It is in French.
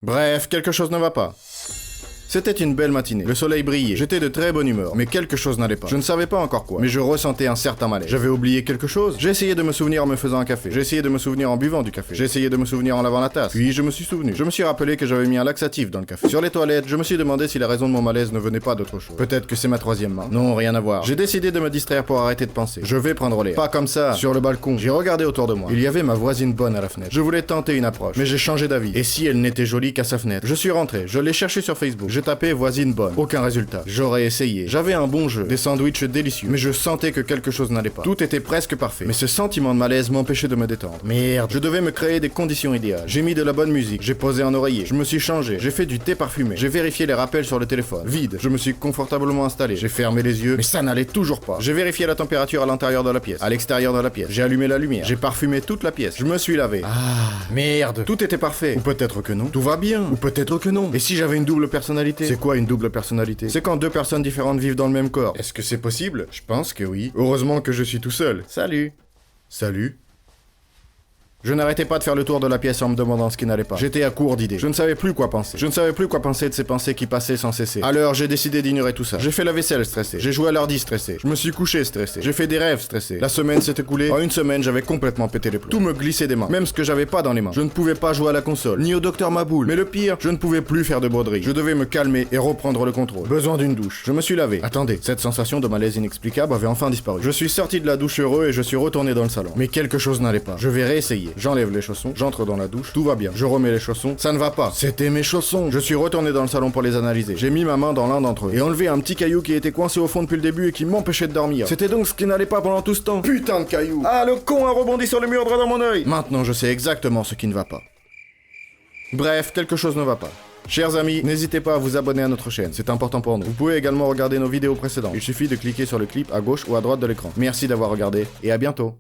Bref, quelque chose ne va pas. C'était une belle matinée, le soleil brillait, j'étais de très bonne humeur, mais quelque chose n'allait pas. Je ne savais pas encore quoi, mais je ressentais un certain malaise. J'avais oublié quelque chose. J'ai essayé de me souvenir en me faisant un café, j'ai essayé de me souvenir en buvant du café, j'ai essayé de me souvenir en lavant la tasse, puis je me suis souvenu. Je me suis rappelé que j'avais mis un laxatif dans le café. Sur les toilettes, je me suis demandé si la raison de mon malaise ne venait pas d'autre chose. Peut-être que c'est ma troisième main. Non, rien à voir. J'ai décidé de me distraire pour arrêter de penser. Je vais prendre l'air. Pas comme ça, sur le balcon. J'ai regardé autour de moi. Il y avait ma voisine bonne à la fenêtre. Je voulais tenter une approche, mais j'ai changé d'avis. Et si elle n'était jolie qu'à sa fenêtre? Je suis rentré, je l'ai cherché sur Facebook. J'ai tapé voisine bonne. Aucun résultat. J'aurais essayé. J'avais un bon jeu, des sandwichs délicieux, mais je sentais que quelque chose n'allait pas. Tout était presque parfait, mais ce sentiment de malaise m'empêchait de me détendre. Merde. Je devais me créer des conditions idéales. J'ai mis de la bonne musique, j'ai posé un oreiller, je me suis changé, j'ai fait du thé parfumé, j'ai vérifié les rappels sur le téléphone. Vide. Je me suis confortablement installé. J'ai fermé les yeux, mais ça n'allait toujours pas. J'ai vérifié la température à l'intérieur de la pièce, à l'extérieur de la pièce. J'ai allumé la lumière, j'ai parfumé toute la pièce. Je me suis lavé. Ah, merde. Tout était parfait. Ou peut-être que non. Tout va bien. Ou peut-être que non. Et si j'avais une double personnalité? C'est quoi une double personnalité? C'est quand deux personnes différentes vivent dans le même corps. Est-ce que c'est possible? Je pense que oui. Heureusement que je suis tout seul. Salut. Salut. Je n'arrêtais pas de faire le tour de la pièce en me demandant ce qui n'allait pas. J'étais à court d'idées. Je ne savais plus quoi penser. Je ne savais plus quoi penser de ces pensées qui passaient sans cesser. Alors j'ai décidé d'ignorer tout ça. J'ai fait la vaisselle stressée. J'ai joué à l'ordi stressé. Je me suis couché stressé. J'ai fait des rêves stressés. La semaine s'est écoulée. En une semaine, j'avais complètement pété les plombs. Tout me glissait des mains. Même ce que j'avais pas dans les mains. Je ne pouvais pas jouer à la console, ni au docteur Maboul. Mais le pire, je ne pouvais plus faire de broderie. Je devais me calmer et reprendre le contrôle. Besoin d'une douche. Je me suis lavé. Attendez, cette sensation de malaise inexplicable avait enfin disparu. Je suis sorti de la douche heureux et je suis retourné dans le salon. Mais quelque chose n'allait pas. Je vais réessayer. J'enlève les chaussons. J'entre dans la douche, tout va bien. Je remets les chaussons, ça ne va pas. C'était mes chaussons. Je suis retourné dans le salon pour les analyser. J'ai mis ma main dans l'un d'entre eux et enlevé un petit caillou qui était coincé au fond depuis le début et qui m'empêchait de dormir. C'était donc ce qui n'allait pas pendant tout ce temps. Putain de caillou. Ah, le con a rebondi sur le mur droit dans mon œil. Maintenant, je sais exactement ce qui ne va pas. Bref, quelque chose ne va pas. Chers amis, n'hésitez pas à vous abonner à notre chaîne, c'est important pour nous. Vous pouvez également regarder nos vidéos précédentes. Il suffit de cliquer sur le clip à gauche ou à droite de l'écran. Merci d'avoir regardé et à bientôt.